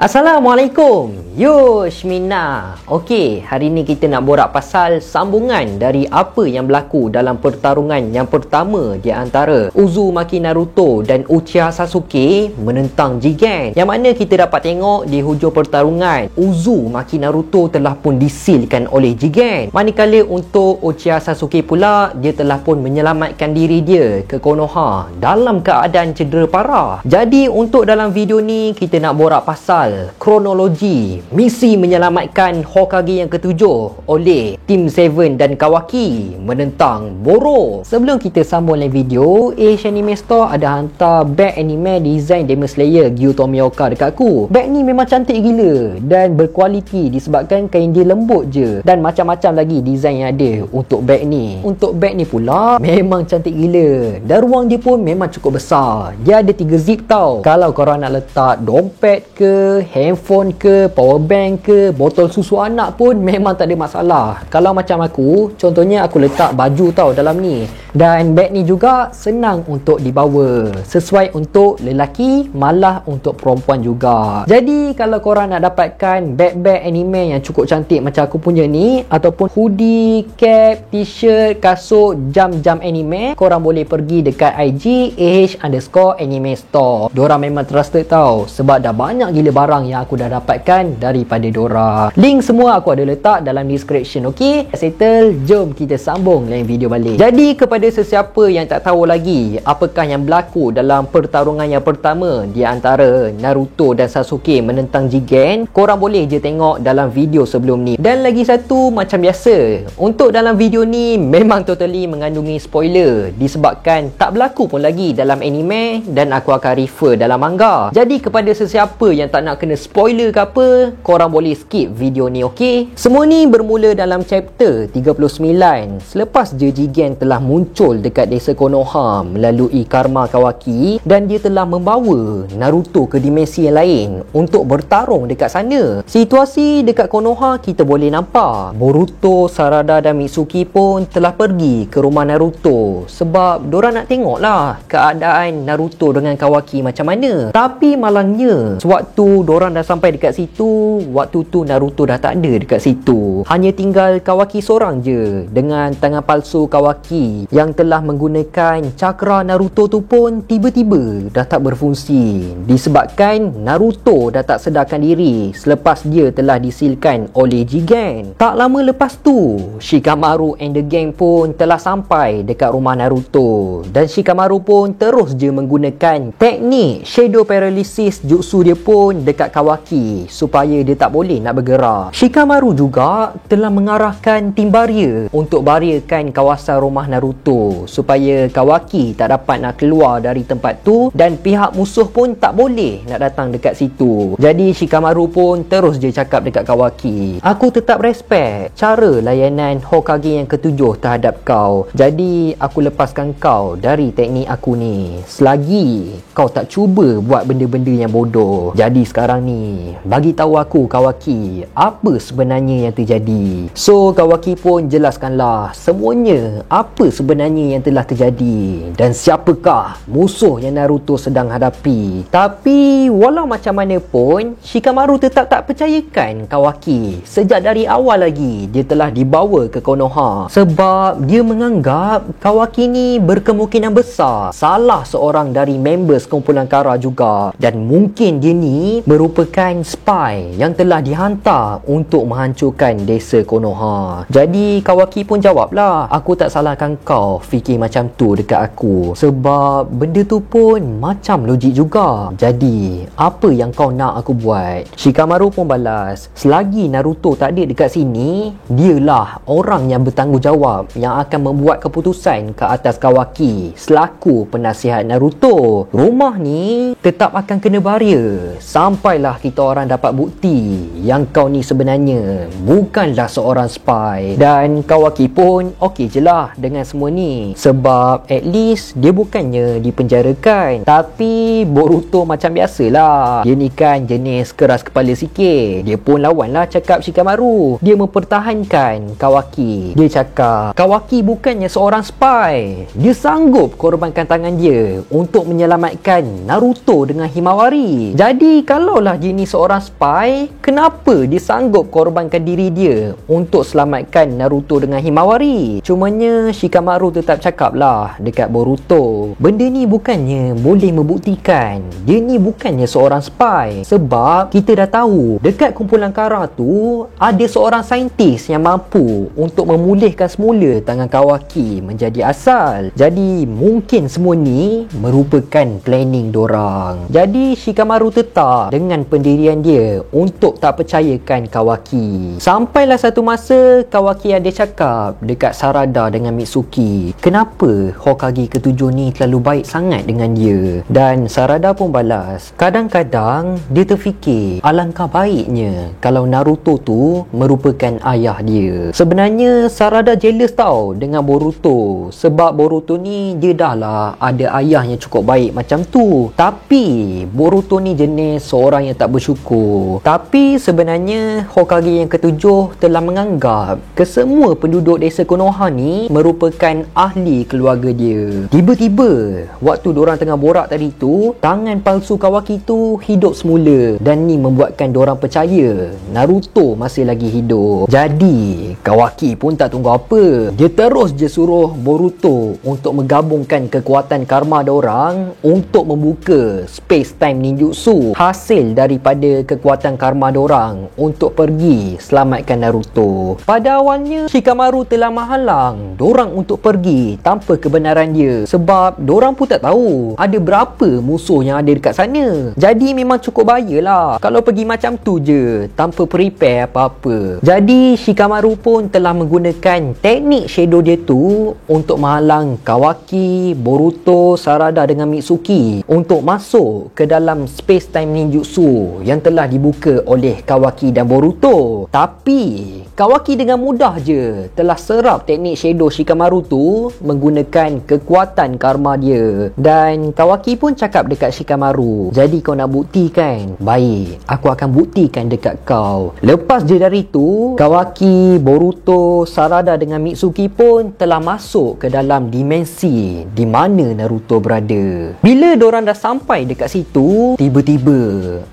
Assalamualaikum. Yoshmina. Okey, hari ni kita nak borak pasal sambungan dari apa yang berlaku dalam pertarungan yang pertama di antara Uzumaki Naruto dan Uchiha Sasuke menentang Jigen. Yang mana kita dapat tengok di hujung pertarungan, Uzumaki Naruto telah pun disilkan oleh Jigen. Manakala untuk Uchiha Sasuke pula, dia telah pun menyelamatkan diri dia ke Konoha dalam keadaan cedera parah. Jadi untuk dalam video ni kita nak borak pasal kronologi misi menyelamatkan Hokage yang ketujuh oleh Team 7 dan Kawaki menentang Boro. Sebelum kita sambung lain video, Asian Anime Store ada hantar bag anime design Demon Slayer Gyu Tomioka dekat aku. Bag ni memang cantik gila dan berkualiti disebabkan kain dia lembut je, dan macam-macam lagi design yang ada untuk bag ni. Untuk bag ni pula memang cantik gila dan ruang dia pun memang cukup besar. Dia ada 3 zip tau. Kalau korang nak letak dompet ke, handphone ke, power bank ke, botol susu anak pun memang tak ada masalah. Kalau macam aku, contohnya aku letak baju tau dalam ni. Dan beg ni juga senang untuk dibawa, sesuai untuk lelaki, malah untuk perempuan juga. Jadi kalau korang nak dapatkan beg-beg anime yang cukup cantik macam aku punya ni, ataupun hoodie, cap, t-shirt, kasut, jam-jam anime, korang boleh pergi dekat IG AH_Anime Store. Diorang memang trusted tau, sebab dah banyak gila barang yang aku dah dapatkan daripada diorang. Link semua aku ada letak dalam description. Ok, settle, jom kita sambung lain video balik. Jadi kepada sesiapa yang tak tahu lagi apakah yang berlaku dalam pertarungan yang pertama di antara Naruto dan Sasuke menentang Jigen, korang boleh je tengok dalam video sebelum ni. Dan lagi satu, macam biasa, untuk dalam video ni memang totally mengandungi spoiler disebabkan tak berlaku pun lagi dalam anime dan aku akan refer dalam manga. Jadi kepada sesiapa yang tak nak kena spoiler ke apa, korang boleh skip video ni. ok. Semua ni bermula dalam chapter 39 selepas je Jigen telah muncul dekat desa Konoha melalui karma Kawaki, dan dia telah membawa Naruto ke dimensi yang lain untuk bertarung dekat sana. Situasi dekat Konoha kita boleh nampak Boruto, Sarada dan Mitsuki pun telah pergi ke rumah Naruto sebab diorang nak tengok lah keadaan Naruto dengan Kawaki macam mana. Tapi malangnya sewaktu diorang dah sampai dekat situ, waktu tu Naruto dah tak ada dekat situ. Hanya tinggal Kawaki seorang je dengan tangan palsu Kawaki yang telah menggunakan cakra Naruto tu pun tiba-tiba dah tak berfungsi disebabkan Naruto dah tak sedarkan diri selepas dia telah disilkan oleh Jigen. Tak lama lepas tu, Shikamaru and the gang pun telah sampai dekat rumah Naruto, dan Shikamaru pun terus je menggunakan teknik shadow paralysis jutsu dia pun dekat Kawaki supaya dia tak boleh nak bergerak. Shikamaru juga telah mengarahkan tim barrier untuk barrierkan kawasan rumah Naruto supaya Kawaki tak dapat nak keluar dari tempat tu dan pihak musuh pun tak boleh nak datang dekat situ. Jadi Shikamaru pun terus je cakap dekat Kawaki, aku tetap respect cara layanan Hokage yang ketujuh terhadap kau, jadi aku lepaskan kau dari teknik aku ni selagi kau tak cuba buat benda-benda yang bodoh. Jadi sekarang ni bagi tahu aku Kawaki, apa sebenarnya yang terjadi. So Kawaki pun jelaskanlah semuanya apa sebenarnya yang telah terjadi dan siapakah musuh yang Naruto sedang hadapi. Tapi walau macam mana pun, Shikamaru tetap tak percayakan Kawaki. Sejak dari awal lagi dia telah dibawa ke Konoha sebab dia menganggap Kawaki ni berkemungkinan besar salah seorang dari members kumpulan Kara juga, dan mungkin dia ni merupakan spy yang telah dihantar untuk menghancurkan desa Konoha. Jadi Kawaki pun jawablah, aku tak salahkan kau fikir macam tu dekat aku sebab benda tu pun macam logik juga. Jadi apa yang kau nak aku buat? Shikamaru pun balas, selagi Naruto tak ada dekat sini, dialah orang yang bertanggungjawab yang akan membuat keputusan ke atas Kawaki selaku penasihat Naruto. Rumah ni tetap akan kena barrier sampailah kita orang dapat bukti yang kau ni sebenarnya bukan bukanlah seorang spy. Dan Kawaki pun okey je lah dengan semua ni, sebab at least dia bukannya dipenjarakan. Tapi Boruto macam biasalah, dia ni kan jenis keras kepala sikit. Dia pun lawan lah cakap Shikamaru. Dia mempertahankan Kawaki. Dia cakap Kawaki bukannya seorang spy. Dia sanggup korbankan tangan dia untuk menyelamatkan Naruto dengan Himawari. Jadi kalaulah dia ni seorang spy, kenapa dia sanggup korbankan diri dia untuk selamatkan Naruto dengan Himawari? Cumanya Shikamaru tetap cakap lah dekat Boruto, benda ni bukannya boleh membuktikan dia ni bukannya seorang spy. Sebab kita dah tahu dekat kumpulan Kara tu ada seorang saintis yang mampu untuk memulihkan semula tangan Kawaki menjadi asal. Jadi mungkin semua ni merupakan planning dorang. Jadi Shikamaru tetap dengan pendirian dia untuk tak percayakan Kawaki. Sampailah satu masa Kawaki ada cakap dekat Sarada dengan Mitsuki, kenapa Hokage ketujuh ni terlalu baik sangat dengan dia? Dan Sarada pun balas, kadang-kadang dia terfikir alangkah baiknya kalau Naruto tu merupakan ayah dia. Sebenarnya Sarada jealous tau dengan Boruto, sebab Boruto ni dia dah lah ada ayah yang cukup baik macam tu. Tapi Boruto ni jenis seorang yang tak bersyukur. Tapi sebenarnya Hokage yang ketujuh telah menganggap kesemua penduduk desa Konoha ni merupakan ahli keluarga dia. Tiba-tiba waktu diorang tengah borak tadi tu, tangan palsu Kawaki tu hidup semula, dan ni membuatkan diorang percaya Naruto masih lagi hidup. Jadi Kawaki pun tak tunggu apa, dia terus je suruh Boruto untuk menggabungkan kekuatan karma diorang untuk membuka space time ninjutsu hasil daripada kekuatan karma diorang untuk pergi selamatkan Naruto. Pada awalnya Shikamaru telah menghalang diorang untuk pergi tanpa kebenaran dia, sebab diorang pun tak tahu ada berapa musuh yang ada dekat sana. Jadi memang cukup bahayalah kalau pergi macam tu je tanpa prepare apa-apa. Jadi Shikamaru pun telah menggunakan teknik shadow dia tu untuk menghalang Kawaki, Boruto, Sarada dengan Mitsuki untuk masuk ke dalam space time ninjutsu yang telah dibuka oleh Kawaki dan Boruto. Tapi Kawaki dengan mudah je telah serap teknik shadow Shikamaru tu menggunakan kekuatan karma dia. Dan Kawaki pun cakap dekat Shikamaru, jadi kau nak buktikan? Baik, aku akan buktikan dekat kau. Lepas je dari tu, Kawaki, Boruto, Sarada dengan Mitsuki pun telah masuk ke dalam dimensi di mana Naruto berada. Bila diorang dah sampai dekat situ, tiba-tiba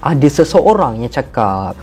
ada seseorang yang cakap,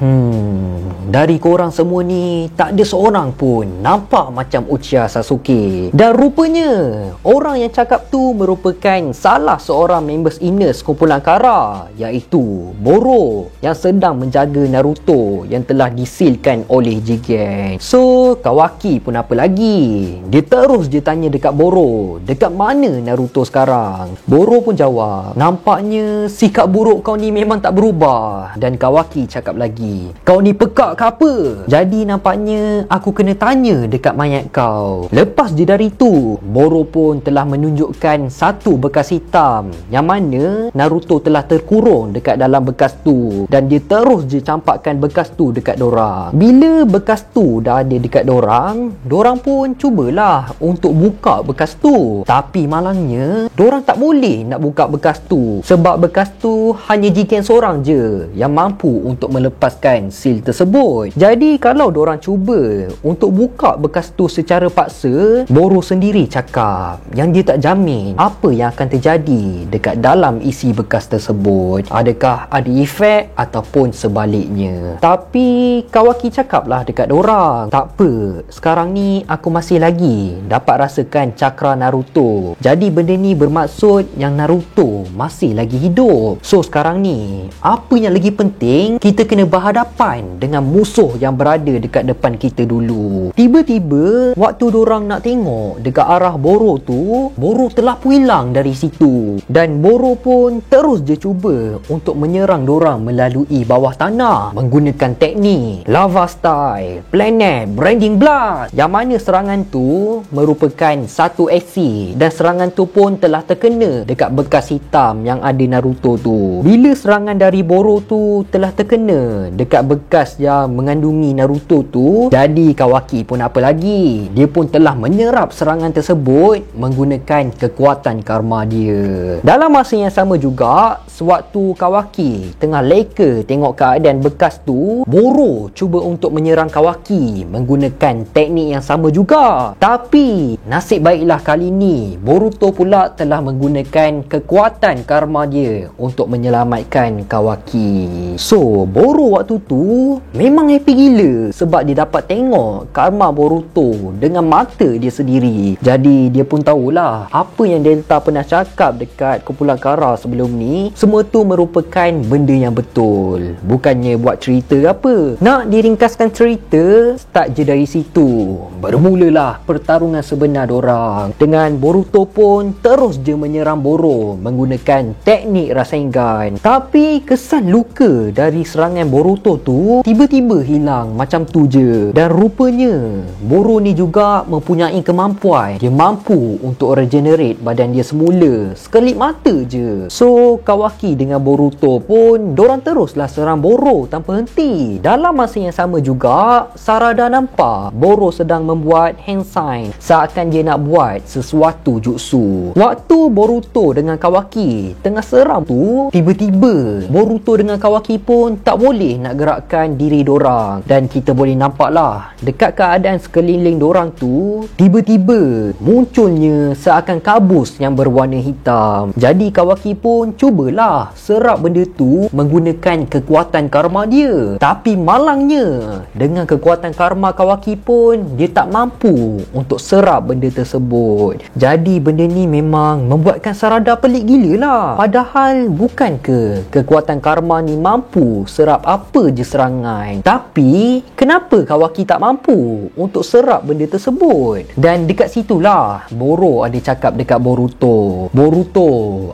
dari korang semua ni tak ada seorang pun nampak macam Uchiha Sasuke. Dan rupanya orang yang cakap tu merupakan salah seorang members inner kumpulan Kara, iaitu Boro yang sedang menjaga Naruto yang telah disilkan oleh Jigen. So Kawaki pun apa lagi, dia terus je tanya dekat Boro, dekat mana Naruto sekarang? Boro pun jawab, nampaknya sikap buruk kau ni memang tak berubah. Dan Kawaki cakap lagi, kau ni pekak ke apa? Jadi nampaknya aku kena tanya dekat mayat kau. Lepas je dari tu, Boro pun telah menunjukkan satu bekas hitam yang mana Naruto telah terkurung dekat dalam bekas tu, dan dia terus je campakkan bekas tu dekat dorang. Bila bekas tu dah ada dekat dorang pun cubalah untuk buka bekas tu. Tapi malangnya dorang tak boleh nak buka bekas tu, sebab bekas tu hanya Jigen seorang je yang mampu untuk melepaskan seal tersebut. Jadi kalau dorang cuba untuk buka bekas tu secara paksa, Boro sendiri cakap yang dia tak jamin apa yang akan terjadi dekat dalam isi bekas tersebut. Adakah ada efek ataupun sebaliknya. Tapi Kawaki cakaplah dekat dorang, tak apa, sekarang ni aku masih lagi dapat rasakan cakra Naruto. Jadi benda ni bermaksud yang Naruto masih lagi hidup. So sekarang ni apa yang lagi penting, kita kena berhadapan dengan musuh yang berada dekat depan kita dulu. Tiba-tiba waktu dorang nak tengok dekat arah Boro tu, Boro telah hilang dari situ. Dan Boro pun terus je cuba untuk menyerang dorang melalui bawah tanah menggunakan teknik lava style, planet branding blast, yang mana serangan tu merupakan satu aksi, dan serangan tu pun telah terkena dekat bekas hitam yang ada Naruto tu. Bila serangan dari Boro tu telah terkena dekat bekas yang mengandungi Naruto tu, tu. Jadi Kawaki pun apa lagi, dia pun telah menyerap serangan tersebut menggunakan kekuatan karma dia. Dalam masa yang sama juga, sewaktu Kawaki tengah leka tengok keadaan bekas tu, Boro cuba untuk menyerang Kawaki menggunakan teknik yang sama juga. Tapi nasib baiklah kali ni Boruto pula telah menggunakan kekuatan karma dia untuk menyelamatkan Kawaki. So Boro waktu tu memang happy gila sebab dia dapat tengok karma Boruto dengan mata dia sendiri. Jadi dia pun tahulah apa yang Delta pernah cakap dekat kumpulan Kara sebelum ni, semua tu merupakan benda yang betul, bukannya buat cerita apa. Nak diringkaskan cerita, start je dari situ. Bermulalah pertarungan sebenar dorang, dengan Boruto pun terus je menyerang Boro menggunakan teknik Rasengan. Tapi kesan luka dari serangan Boruto tu tiba-tiba hilang macam tu je. Dan rupanya Boro ni juga mempunyai kemampuan, dia mampu untuk regenerate badan dia semula sekelip mata je. So Kawaki dengan Boruto pun dorang teruslah serang Boro tanpa henti. Dalam masa yang sama juga, Sarada nampak Boro sedang membuat hand sign seakan dia nak buat sesuatu jutsu. Waktu Boruto dengan Kawaki tengah seram tu, tiba-tiba Boruto dengan Kawaki pun tak boleh nak gerakkan diri dorang. Dan kita boleh nampaklah dekat keadaan sekeliling dorang tu, tiba-tiba munculnya seakan kabus yang berwarna hitam. Jadi Kawaki pun cubalah serap benda tu menggunakan kekuatan karma dia. Tapi malangnya, dengan kekuatan karma Kawaki pun dia tak mampu untuk serap benda tersebut. Jadi benda ni memang membuatkan Sarada pelik gila lah. Padahal bukan ke kekuatan karma ni mampu serap apa je serangan, tapi kenapa Kawaki tak mampu untuk serap benda tersebut? Dan dekat situlah Boro ada cakap dekat Boruto, Boruto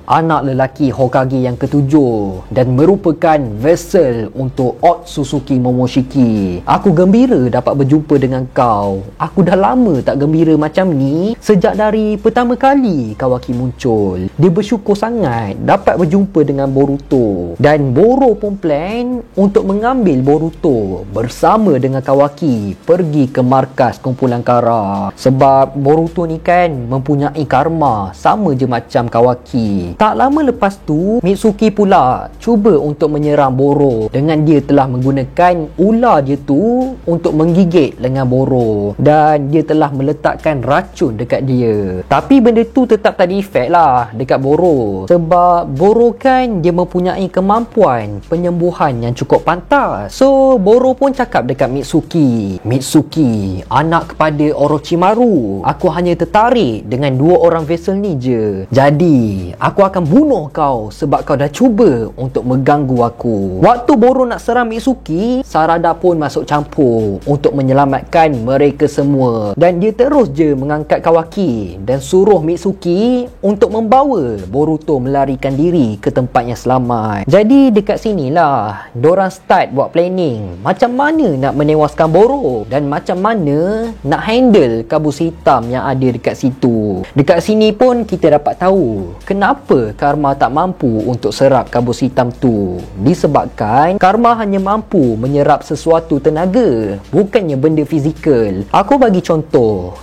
anak lelaki Hokage yang ketujuh dan merupakan vessel untuk Otsutsuki Momoshiki. Aku gembira dapat berjumpa dengan kau. Aku dah lama tak gembira macam ni sejak dari pertama kali Kawaki muncul. Dia bersyukur sangat dapat berjumpa dengan Boruto. Dan Boro pun plan untuk mengambil Boruto bersama dengan Kawaki pergi ke markas kumpulan Kara. Sebab Boruto ni kan mempunyai karma sama je macam Kawaki. Tak lama lepas tu, Mitsuki pula cuba untuk menyerang Boro dengan dia telah menggunakan ular dia tu untuk menggigit lengan Boro, dan dia telah meletakkan racun dekat dia. Tapi benda tu tetap tak ada efek lah dekat Boro, sebab Boro kan dia mempunyai kemampuan penyembuhan yang cukup pantas. So Boro pun cakap dekat Mitsuki, Mitsuki, anak kepada Orochimaru, aku hanya tertarik dengan dua orang vessel ni je. Jadi aku akan bunuh kau sebab kau dah cuba untuk mengganggu aku. Waktu Boro nak serang Mitsuki, Sarada pun masuk campur untuk menyelamatkan mereka semua. Dan dia terus je mengangkat Kawaki dan suruh Mitsuki untuk membawa Boruto melarikan diri ke tempat yang selamat. Jadi dekat sinilah dorang start buat planning macam mana nak menewaskan Boro dan macam mana nak handle kabus hitam yang ada dekat situ. Dekat sini pun kita dapat tahu kenapa Karma tak mampu untuk serap kabus hitam tu. Disebabkan Karma hanya mampu menyerap sesuatu tenaga, bukannya benda fizikal. Aku bagi contoh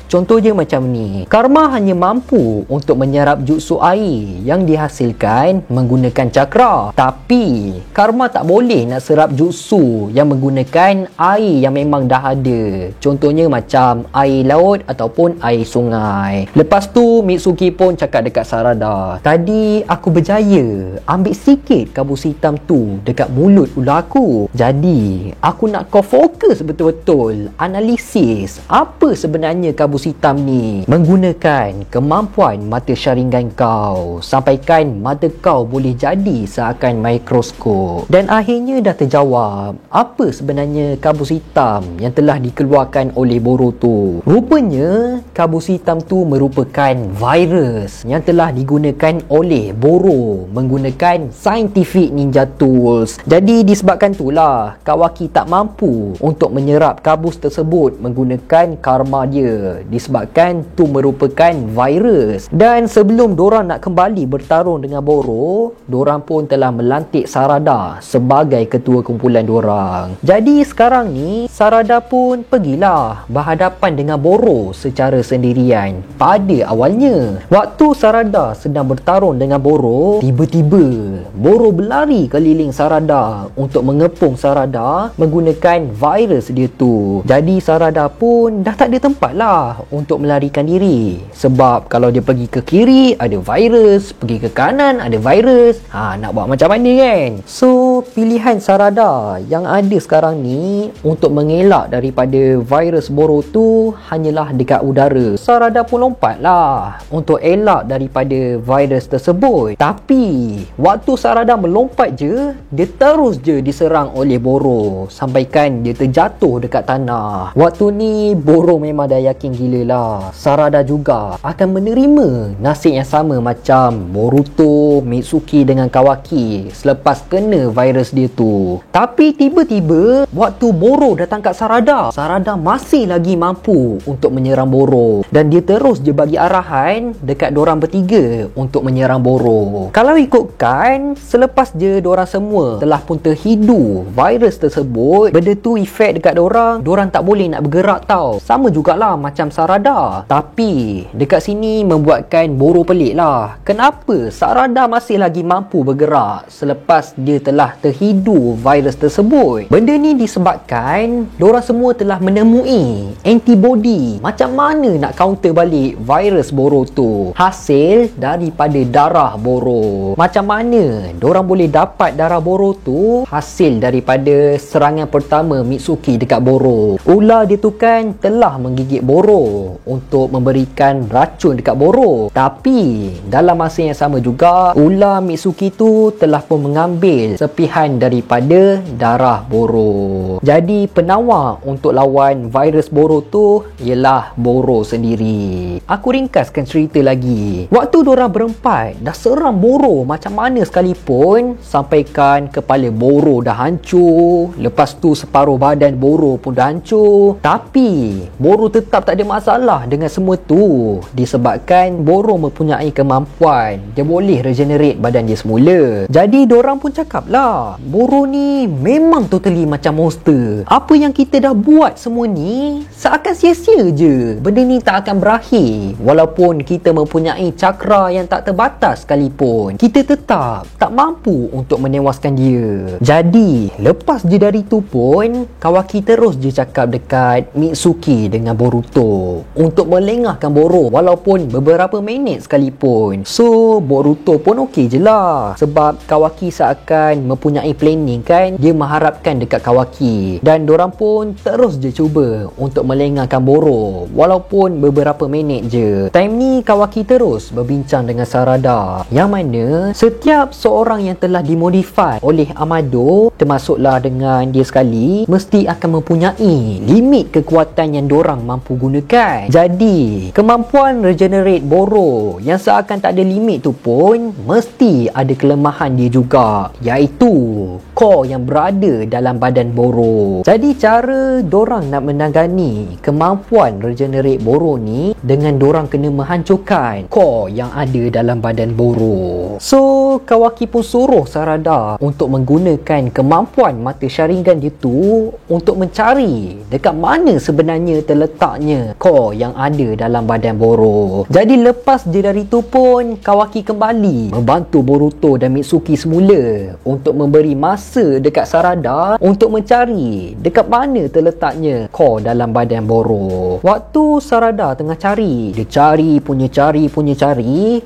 je macam ni. Karma hanya mampu untuk menyerap jutsu air yang dihasilkan menggunakan cakra. Tapi Karma tak boleh nak serap jutsu yang menggunakan air yang memang dah ada. Contohnya macam air laut ataupun air sungai. Lepas tu Mitsuki pun cakap dekat Sarada, tadi aku berjaya ambil sikit kabus hitam tu dekat mulut ular aku. Jadi aku nak kau fokus betul-betul analisis apa sebenarnya kabus hitam ni menggunakan kemampuan mata Sharingan kau, sampaikan mata kau boleh jadi seakan mikroskop. Dan akhirnya dah terjawab apa sebenarnya kabus hitam yang telah dikeluarkan oleh Boruto. Rupanya kabus hitam tu merupakan virus yang telah digunakan oleh Boro menggunakan scientific ninja tools. Jadi disebabkan itulah Kawaki tak mampu untuk menyerap kabus tersebut menggunakan karma dia, disebabkan tu merupakan virus. Dan sebelum dorang nak kembali bertarung dengan Boro, dorang pun telah melantik Sarada sebagai ketua kumpulan dorang. Jadi sekarang ni Sarada pun pergilah berhadapan dengan Boro secara sendirian. Pada awalnya, waktu Sarada sedang bertarung dengan Boro, tiba-tiba Boro berlari keliling Sarada untuk mengepung Sarada menggunakan virus dia tu. Jadi Sarada pun dah tak ada tempat lah untuk melarikan diri. Sebab kalau dia pergi ke kiri ada virus, pergi ke kanan ada virus. Nak buat macam mana kan? So, pilihan Sarada yang ada sekarang ni untuk mengelak daripada virus Boro tu hanyalah dekat udara. Sarada pun lompat lah untuk elak daripada virus tersebut. Tapi waktu Sarada melompat je, dia terus je diserang oleh Boro sampaikan dia terjatuh dekat tanah. Waktu ni Boro memang dah yakin gila lah Sarada juga akan menerima nasib yang sama macam Boruto, Mitsuki dengan Kawaki selepas kena virus dia tu. Tapi tiba-tiba waktu Boro dah tangkap Sarada, Sarada masih lagi mampu untuk menyerang Boro dan dia terus je bagi arahan dekat dorang bertiga untuk menyerang Boro. Kalau ikutkan, selepas je dorang semua telah pun terhidu virus tersebut, benda tu efek dekat dorang tak boleh nak bergerak tau. Sama jugalah macam Sarada. Tapi dekat sini membuatkan Boro pelik lah. Kenapa Sarada masih lagi mampu bergerak selepas dia telah terhidu virus tersebut? Benda ni disebabkan dorang semua telah menemui antibody. Macam mana nak counter balik virus Boro tu? Hasil daripada darah Boro. Macam mana dorang boleh dapat darah Boro tu? Hasil daripada serangan pertama Mitsuki dekat Boro. Ular dia tu kan telah menggigit Boro untuk memberikan racun dekat Boro. Tapi dalam masa yang sama juga, ular Mitsuki tu telah pun mengambil sepihan daripada darah Boro. Jadi penawar untuk lawan virus Boro tu ialah Boro sendiri. Aku ringkaskan cerita lagi. Waktu diorang berempat dah serang Boro macam mana sekalipun, sampaikan kepala Boro dah hancur, lepas tu separuh badan Boro pun dah hancur. Tapi Boro tetap tak ada masalah dengan semua tu disebabkan Boro mempunyai kemampuan dia boleh regenerate badan dia semula. Jadi diorang pun cakap lah, Boro ni memang totally macam monster. Apa yang kita dah buat semua ni seakan sia-sia je. Benda ni tak akan berakhir. Walaupun kita mempunyai cakra yang tak terbatas sekalipun, kita tetap tak mampu untuk menewaskan dia. Jadi lepas je dari tu pun, Kawaki terus je cakap dekat Mitsuki dengan Boruto untuk melengahkan Boro walaupun beberapa minit sekalipun. So Boruto pun okey je lah, sebab Kawaki seakan mempunyai planning kan. Dia mengharapkan dekat Kawaki dan dorang pun terus je cuba untuk melengahkan Boro walaupun beberapa minit je. Time ni Kawaki terus berbincang dengan Sarada yang mana setiap seorang yang telah dimodify oleh Amado, termasuklah dengan dia sekali, mesti akan mempunyai limit kekuatan yang dorang mampu gunakan. Jadi kemampuan regenerate Boro yang seakan tak ada limit tu pun mesti ada kelemahan dia juga, iaitu core yang berada dalam badan Boro. Jadi cara dorang nak menangani kemampuan regenerate Boro ni dengan dorang kena menghancurkan core yang ada dalam badan Boro. So Kawaki pun suruh Sarada untuk menggunakan kemampuan mata Sharingan dia tu untuk mencari dekat mana sebenarnya terletaknya core yang ada dalam badan Boro. Jadi lepas je dari tu pun, Kawaki kembali membantu Boruto dan Mitsuki semula untuk memberi masa dekat Sarada untuk mencari dekat mana terletaknya core dalam badan Boro. Waktu Sarada tengah cari, dia cari,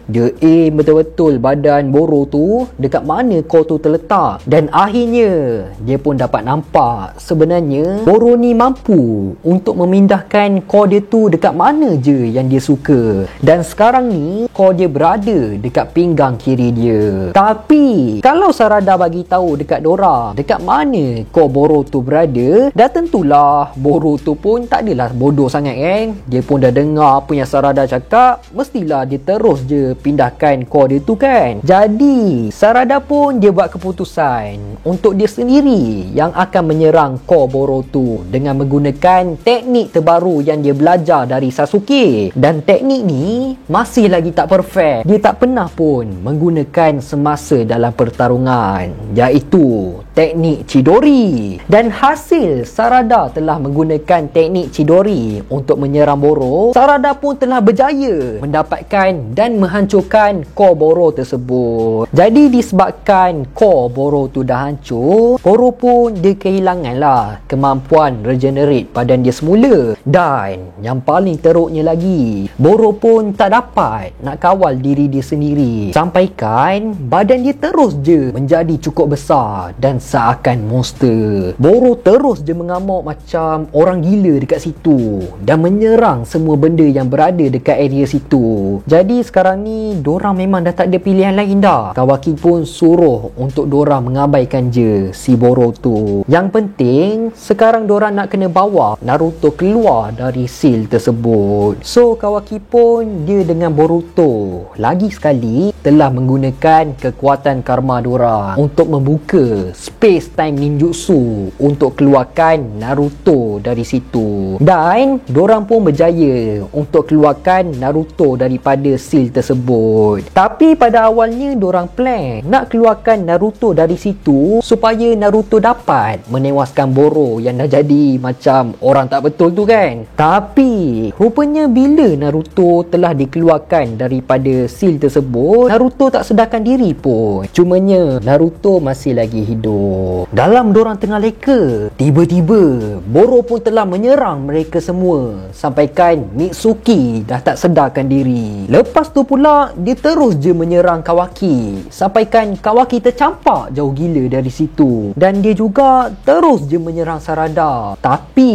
dia aim betul-betul badan Boro tu dekat mana core tu terletak, dan akhirnya dia pun dapat nampak sebenarnya Boro ni mampu untuk memindahkan core dia tu dekat mana je yang dia suka. Dan sekarang ni core dia berada dekat pinggang kiri dia. Tapi kalau Sarada bagi tahu dekat dorang dekat mana core Boro tu berada, dah tentulah Boro tu pun tak adalah bodoh sangat kan. Dia pun dah dengar apa yang Sarada cakap, mestilah dia terus je pindahkan core dia tu kan. Jadi Sarada pun dia buat keputusan untuk dia sendiri yang akan menyerang core Boro tu dengan menggunakan teknik terbaru yang dia belajar dari Sasuke. Dan teknik ni masih lagi tak perfect, dia tak pernah pun menggunakan semasa dalam pertarungan, iaitu teknik Chidori. Dan hasil Hasil, Sarada telah menggunakan teknik Chidori untuk menyerang Boro. Sarada pun telah berjaya mendapatkan dan menghancurkan core Boro tersebut. Jadi disebabkan core Boro tu dah hancur, Boro pun dia kehilangan lah kemampuan regenerate badan dia semula. Dan yang paling teruknya lagi, Boro pun tak dapat nak kawal diri dia sendiri, sampaikan badan dia terus je menjadi cukup besar dan seakan monster. Boro terus je mengamuk macam orang gila dekat situ dan menyerang semua benda yang berada dekat area situ. Jadi sekarang ni dorang memang dah tak ada pilihan lain dah. Kawaki pun suruh untuk dorang mengabaikan je si Boro tu. Yang penting sekarang dorang nak kena bawa Naruto keluar dari seal tersebut. So Kawaki pun dia dengan Boruto lagi sekali telah menggunakan kekuatan karma dorang untuk membuka space time ninjutsu untuk keluarkan Naruto dari situ. Dan dorang pun berjaya untuk keluarkan Naruto daripada seal tersebut. Tapi pada awalnya dorang plan nak keluarkan Naruto dari situ supaya Naruto dapat menewaskan Boro yang dah jadi macam orang tak betul tu kan. Tapi rupanya bila Naruto telah dikeluarkan daripada seal tersebut, Naruto tak sedarkan diri pun. Cumanya Naruto masih lagi hidup. Dalam dorang tengah leka, tiba-tiba Boro pun telah menyerang mereka semua, sampaikan Mitsuki dah tak sedarkan diri. Lepas tu pula dia terus je menyerang Kawaki, sampaikan Kawaki tercampak jauh gila dari situ. Dan dia juga terus je menyerang Sarada. Tapi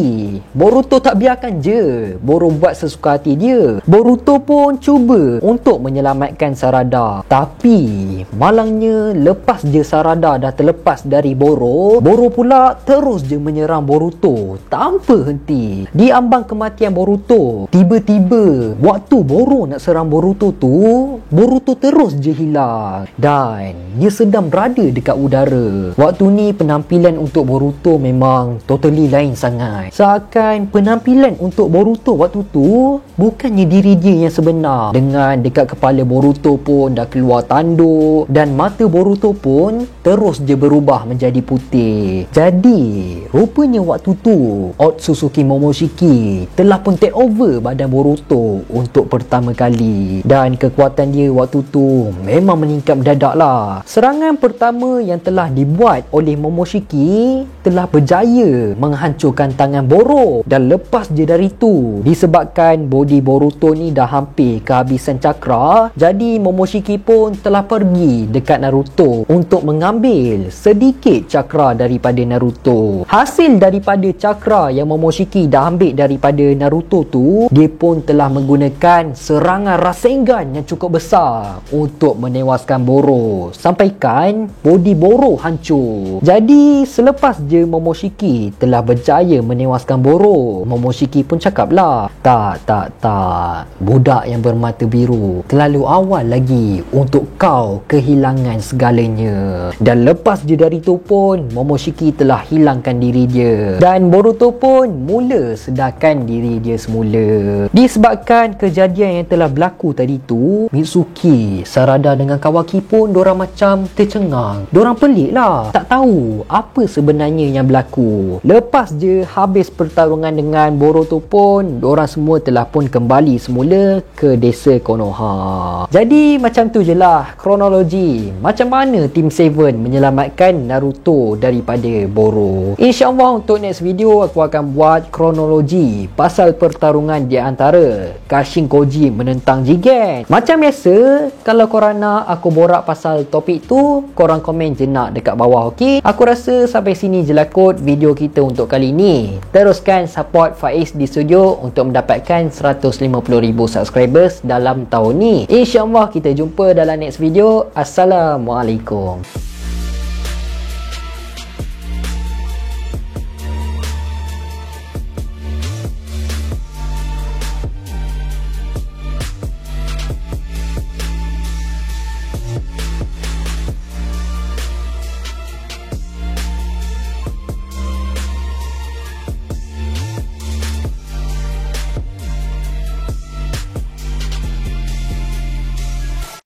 Boruto tak biarkan je Boro buat sesuka hati dia. Boruto pun cuba untuk menyelamatkan Sarada. Tapi malangnya lepas je Sarada dah terlepas dari Boro, Boro pula terus je menyerang Boruto tanpa henti. Di ambang kematian Boruto, tiba-tiba waktu Boro nak serang Boruto tu, Boruto terus je hilang dan dia sedang berada dekat udara. Waktu ni penampilan untuk Boruto memang totally lain sangat. Seakan penampilan untuk Boruto waktu tu bukannya diri dia yang sebenar. Dengan dekat kepala Boruto pun dah keluar tanduk dan mata Boruto pun terus je berubah menjadi putih. Jadi rupanya waktu tu Otsutsuki Momoshiki telah pun take over badan Boruto untuk pertama kali. Dan kekuatan dia waktu tu memang meningkat mendadak lah. Serangan pertama yang telah dibuat oleh Momoshiki telah berjaya menghancurkan tangan Boro. Dan lepas je dari tu, disebabkan body Boruto ni dah hampir kehabisan cakra, jadi Momoshiki pun telah pergi dekat Naruto untuk mengambil sedikit cakra daripada Naruto. Hasil daripada cakra yang Momoshiki dah ambil daripada Naruto tu, dia pun telah menggunakan serangan Rasengan yang cukup besar untuk menewaskan Boro, sampaikan body Boro hancur. Jadi selepas je Momoshiki telah berjaya menewaskan Boro, Momoshiki pun cakap lah, tak, budak yang bermata biru, terlalu awal lagi untuk kau kehilangan segalanya. Dan lepas je dari tu pun Momoshiki telah hilangkan diri dia dan Boruto pun mula sedarkan diri dia semula. Disebabkan kejadian yang telah berlaku tadi tu, Mitsuki, Sarada dengan Kawaki pun dorang macam tercengang. Dorang pelik lah, tak tahu apa sebenarnya yang berlaku. Lepas je habis pertarungan dengan Boruto pun, dorang semua telah pun kembali semula ke desa Konoha. Jadi macam tu je lah kronologi macam mana Team 7 menyelamatkan Naruto daripada Boro. InsyaAllah untuk next video aku akan buat kronologi pasal pertarungan di antara Kashin Koji menentang Jigen. Macam biasa, kalau korang nak aku borak pasal topik tu, korang komen je nak dekat bawah, ok? Aku rasa sampai sini je lah kot video kita untuk kali ni. Teruskan support Faiz di studio untuk mendapatkan 150,000 subscribers dalam tahun ni. InsyaAllah kita jumpa dalam next video. Assalamualaikum.